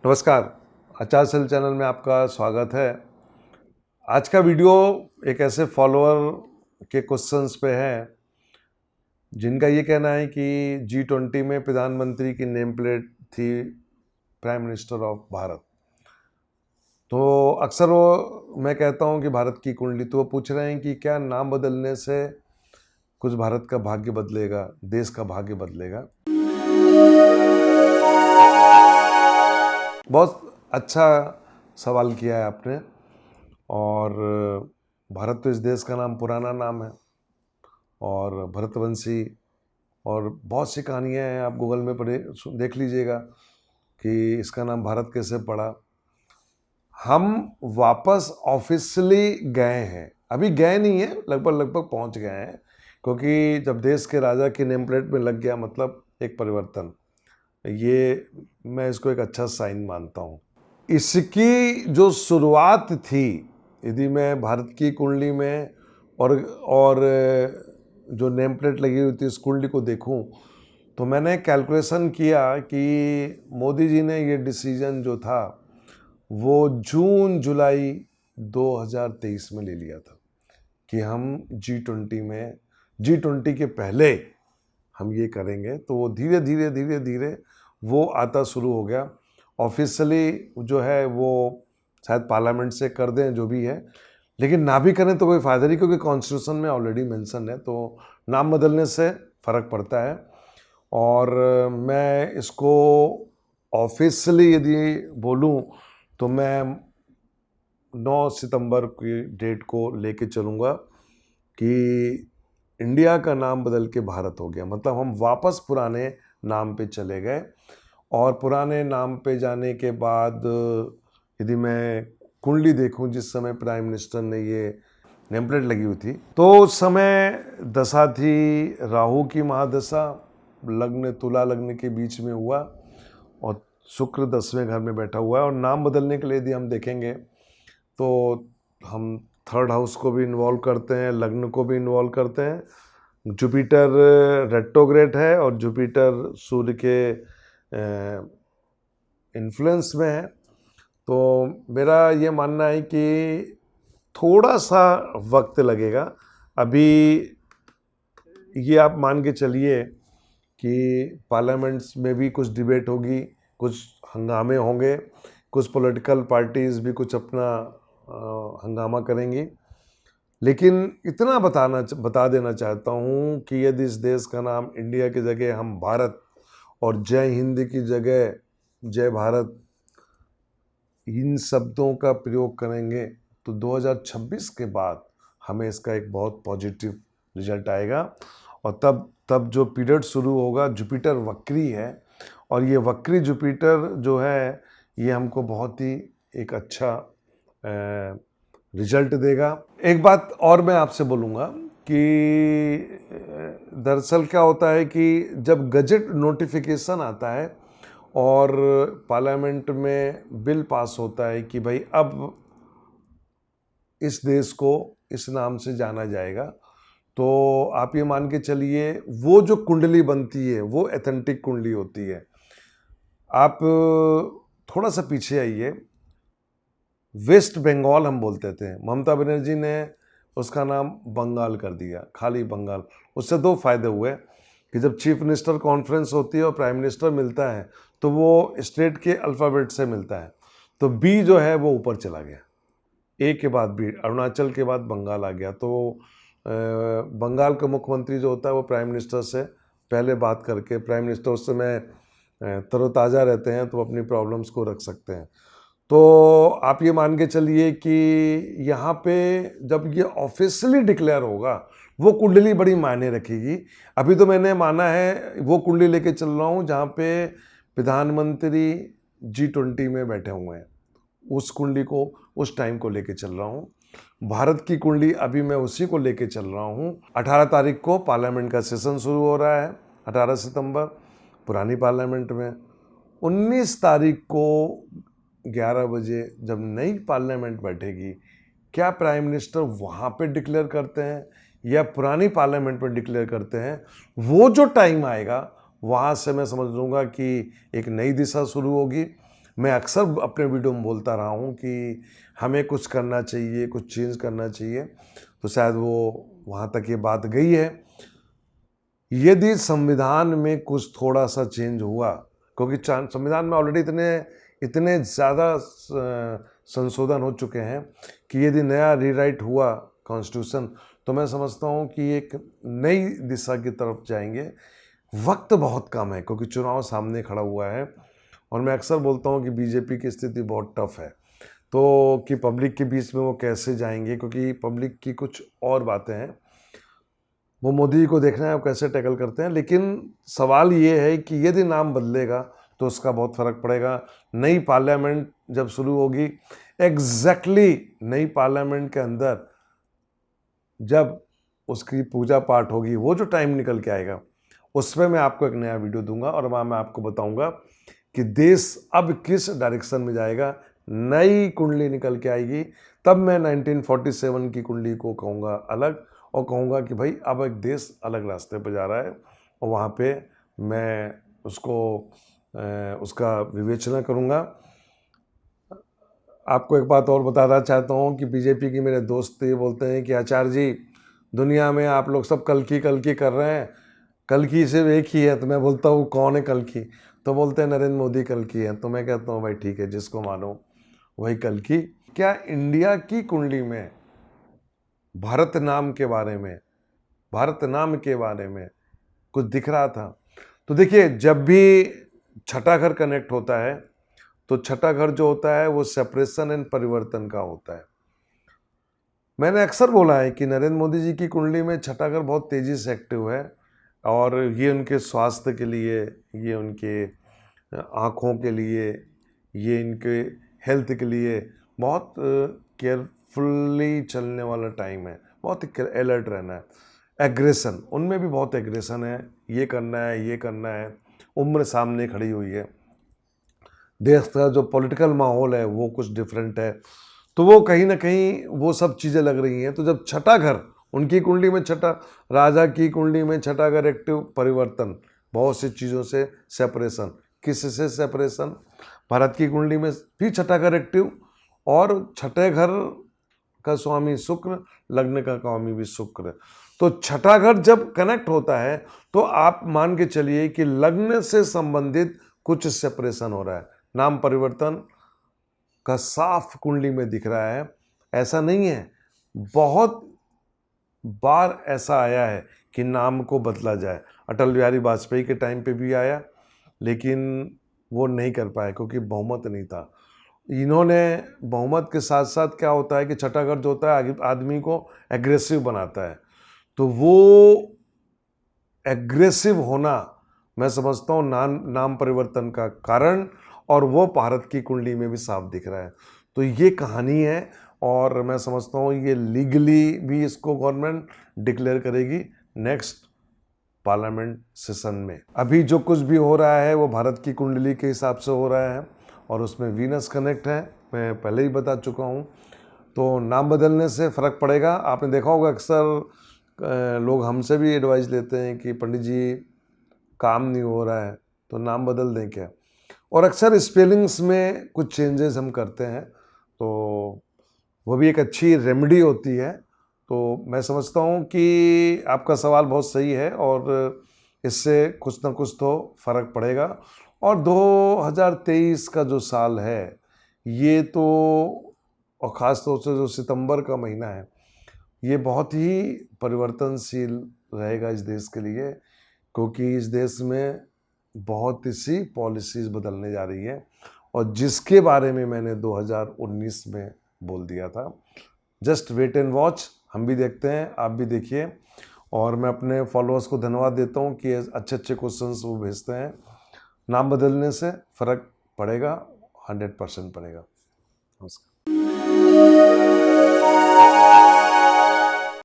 नमस्कार, आचार cell channel में आपका स्वागत है। आज का वीडियो एक ऐसे फॉलोअर के क्वेश्चंस पे है जिनका ये कहना है कि G20 में प्रधानमंत्री की नेम प्लेट थी प्राइम मिनिस्टर ऑफ भारत। तो अक्सर वो मैं कहता हूँ कि भारत की कुंडली, तो वो पूछ रहे हैं कि क्या नाम बदलने से कुछ भारत का भाग्य बदलेगा, देश का भाग्य बदलेगा। बहुत अच्छा सवाल किया है आपने। और भारत तो इस देश का नाम पुराना नाम है और भरतवंशी और बहुत सी कहानियाँ हैं। आप गूगल में पढ़े देख लीजिएगा कि इसका नाम भारत कैसे पड़ा। हम वापस ऑफिशियली गए हैं, अभी गए नहीं है, लगभग पहुंच गए हैं, क्योंकि जब देश के राजा की नेम प्लेट में लग गया मतलब एक परिवर्तन, ये मैं इसको एक अच्छा साइन मानता हूँ। इसकी जो शुरुआत थी, यदि मैं भारत की कुंडली में और जो नेम प्लेट लगी हुई थी इस कुंडली को देखूं, तो मैंने कैलकुलेशन किया कि मोदी जी ने ये डिसीजन जो था वो जून जुलाई 2023 में ले लिया था कि हम G20 के पहले हम ये करेंगे। तो वो धीरे धीरे वो आता शुरू हो गया। ऑफिशियली जो है वो शायद पार्लियामेंट से कर दें, जो भी है, लेकिन ना भी करें तो कोई फ़ायदा नहीं, क्योंकि कॉन्स्टिट्यूशन में ऑलरेडी मेंशन है। तो नाम बदलने से फ़र्क पड़ता है। और मैं इसको ऑफिशियली यदि बोलूं तो मैं 9 सितंबर की डेट को लेके चलूँगा कि इंडिया का नाम बदल के भारत हो गया, मतलब हम वापस पुराने नाम पे चले गए। और पुराने नाम पे जाने के बाद यदि मैं कुंडली देखूं जिस समय प्राइम मिनिस्टर ने ये नेम प्लेट लगी हुई थी, तो उस समय दशा थी राहु की महादशा, लग्न तुला लग्न के बीच में हुआ और शुक्र 10वें घर में बैठा हुआ है। और नाम बदलने के लिए यदि हम देखेंगे तो हम थर्ड हाउस को भी इन्वॉल्व करते हैं, लग्न को भी इन्वॉल्व करते हैं। जुपिटर रेट्रोग्रेड है और जुपिटर सूर्य के इन्फ्लुएंस में है। तो मेरा ये मानना है कि थोड़ा सा वक्त लगेगा। अभी ये आप मान के चलिए कि पार्लियामेंट्स में भी कुछ डिबेट होगी, कुछ हंगामे होंगे, कुछ पॉलिटिकल पार्टीज़ भी कुछ अपना हंगामा करेंगी। लेकिन इतना बता देना चाहता हूँ कि यदि इस देश का नाम इंडिया की जगह हम भारत और जय हिंद की जगह जय भारत, इन शब्दों का प्रयोग करेंगे तो 2026 के बाद हमें इसका एक बहुत पॉजिटिव रिजल्ट आएगा। और तब जो पीरियड शुरू होगा, जुपिटर वक्री है और ये वक्री जुपिटर जो है ये हमको बहुत ही एक अच्छा रिजल्ट देगा। एक बात और मैं आपसे बोलूँगा कि दरअसल क्या होता है कि जब गजट नोटिफिकेशन आता है और पार्लियामेंट में बिल पास होता है कि भाई अब इस देश को इस नाम से जाना जाएगा, तो आप ये मान के चलिए वो जो कुंडली बनती है वो एथेंटिक कुंडली होती है। आप थोड़ा सा पीछे आइए, वेस्ट बंगाल हम बोलते थे, ममता बनर्जी ने उसका नाम बंगाल कर दिया, खाली बंगाल। उससे दो फायदे हुए कि जब चीफ मिनिस्टर कॉन्फ्रेंस होती है और प्राइम मिनिस्टर मिलता है तो वो स्टेट के अल्फ़ाबेट से मिलता है, तो बी जो है वो ऊपर चला गया, ए के बाद बी, अरुणाचल के बाद बंगाल आ गया। तो बंगाल का मुख्यमंत्री जो होता है वो प्राइम मिनिस्टर से पहले बात करके, प्राइम मिनिस्टर उस समय तरोताज़ा रहते हैं तो अपनी प्रॉब्लम्स को रख सकते हैं। तो आप ये मान के चलिए कि यहाँ पे जब ये ऑफिशियली डिक्लेयर होगा वो कुंडली बड़ी मायने रखेगी। अभी तो मैंने माना है वो कुंडली लेके चल रहा हूँ जहाँ पे प्रधानमंत्री G20 में बैठे हुए हैं, उस कुंडली को, उस टाइम को लेके चल रहा हूँ। भारत की कुंडली अभी मैं उसी को लेके चल रहा हूँ। 18 तारीख को पार्लियामेंट का सेशन शुरू हो रहा है, 18 सितंबर पुरानी पार्लियामेंट में। 19 तारीख को 11 बजे जब नई पार्लियामेंट बैठेगी, क्या प्राइम मिनिस्टर वहाँ पे डिक्लेयर करते हैं या पुरानी पार्लियामेंट में डिक्लेयर करते हैं, वो जो टाइम आएगा वहाँ से मैं समझ लूँगा कि एक नई दिशा शुरू होगी। मैं अक्सर अपने वीडियो में बोलता रहा हूँ कि हमें कुछ करना चाहिए, कुछ चेंज करना चाहिए, तो शायद वो वहाँ तक ये बात गई है। यदि संविधान में कुछ थोड़ा सा चेंज हुआ, क्योंकि संविधान में ऑलरेडी इतने ज़्यादा संशोधन हो चुके हैं कि यदि नया रीराइट हुआ कॉन्स्टिट्यूशन, तो मैं समझता हूँ कि एक नई दिशा की तरफ जाएंगे। वक्त बहुत कम है क्योंकि चुनाव सामने खड़ा हुआ है, और मैं अक्सर बोलता हूँ कि बीजेपी की स्थिति बहुत टफ है, तो कि पब्लिक के बीच में वो कैसे जाएंगे, क्योंकि पब्लिक की कुछ और बातें हैं। वो मोदी को देखना है आप कैसे टैकल करते हैं, लेकिन सवाल ये है कि यदि नाम बदलेगा तो उसका बहुत फ़र्क पड़ेगा। नई पार्लियामेंट जब शुरू होगी, एग्जैक्टली नई पार्लियामेंट के अंदर जब उसकी पूजा पाठ होगी, वो जो टाइम निकल के आएगा, उसमें मैं आपको एक नया वीडियो दूंगा और वहाँ मैं आपको बताऊंगा कि देश अब किस डायरेक्शन में जाएगा। नई कुंडली निकल के आएगी, तब मैं 1947 की कुंडली को कहूँगा अलग, और कहूँगा कि भाई अब एक देश अलग रास्ते पर जा रहा है, और वहाँ पे मैं उसका विवेचना करूँगा। आपको एक बात और बताना चाहता हूँ कि बीजेपी की मेरे दोस्त ये बोलते हैं कि आचार्य जी, दुनिया में आप लोग सब कल की कर रहे हैं, कल की सिर्फ एक ही है। तो मैं बोलता हूँ कौन है कल की? तो बोलते हैं नरेंद्र मोदी कल की है। तो मैं कहता हूँ भाई ठीक है, जिसको मानो वही कल की। क्या इंडिया की कुंडली में भारत नाम के बारे में कुछ दिख रहा था? तो देखिए, जब भी छठा घर कनेक्ट होता है तो छठा घर जो होता है वो सेपरेशन एंड परिवर्तन का होता है। मैंने अक्सर बोला है कि नरेंद्र मोदी जी की कुंडली में छठा घर बहुत तेजी से एक्टिव है, और ये उनके स्वास्थ्य के लिए, ये उनके आँखों के लिए, ये इनके हेल्थ के लिए बहुत केयरफुल्ली चलने वाला टाइम है। बहुत अलर्ट रहना है। एग्रेशन, उनमें भी बहुत एग्रेशन है, ये करना है, उम्र सामने खड़ी हुई है। देश का जो पॉलिटिकल माहौल है वो कुछ डिफरेंट है, तो वो कहीं ना कहीं वो सब चीज़ें लग रही हैं। तो जब छठा घर उनकी कुंडली में, छठा राजा की कुंडली में छठा घर एक्टिव, परिवर्तन, बहुत सी चीज़ों से सेपरेशन। किससे सेपरेशन? भारत की कुंडली में भी छठा घर एक्टिव, और छठे घर का स्वामी शुक्र, लग्न का स्वामी भी शुक्र। तो छठा घर जब कनेक्ट होता है तो आप मान के चलिए कि लग्न से संबंधित कुछ सेपरेशन हो रहा है। नाम परिवर्तन का साफ कुंडली में दिख रहा है। ऐसा नहीं है, बहुत बार ऐसा आया है कि नाम को बदला जाए। अटल बिहारी वाजपेयी के टाइम पे भी आया, लेकिन वो नहीं कर पाए क्योंकि बहुमत नहीं था। इन्होंने बहुमत के साथ साथ, क्या होता है कि छठा घर जो होता है आदमी को एग्रेसिव बनाता है, तो वो एग्रेसिव होना मैं समझता हूँ नाम परिवर्तन का कारण, और वो भारत की कुंडली में भी साफ दिख रहा है। तो ये कहानी है, और मैं समझता हूँ ये लीगली भी इसको गवर्नमेंट डिक्लेयर करेगी नेक्स्ट पार्लियामेंट सेशन में। अभी जो कुछ भी हो रहा है वो भारत की कुंडली के हिसाब से हो रहा है, और उसमें वीनस कनेक्ट है, मैं पहले ही बता चुका हूँ। तो नाम बदलने से फ़र्क पड़ेगा। आपने देखा होगा अक्सर लोग हमसे भी एडवाइस लेते हैं कि पंडित जी काम नहीं हो रहा है तो नाम बदल दें क्या, और अक्सर स्पेलिंग्स में कुछ चेंजेस हम करते हैं, तो वो भी एक अच्छी रेमेडी होती है। तो मैं समझता हूँ कि आपका सवाल बहुत सही है, और इससे कुछ ना कुछ तो फ़र्क पड़ेगा। और 2023 का जो साल है ये तो, और ख़ास तौर से जो सितंबर का महीना है, ये बहुत ही परिवर्तनशील रहेगा इस देश के लिए, क्योंकि इस देश में बहुत सी पॉलिसीज़ बदलने जा रही है, और जिसके बारे में मैंने 2019 में बोल दिया था। जस्ट वेट एंड वॉच, हम भी देखते हैं, आप भी देखिए। और मैं अपने फॉलोअर्स को धन्यवाद देता हूँ कि अच्छे अच्छे क्वेश्चंस वो भेजते हैं। नाम बदलने से फ़र्क पड़ेगा, 100% पड़ेगा। नमस्कार।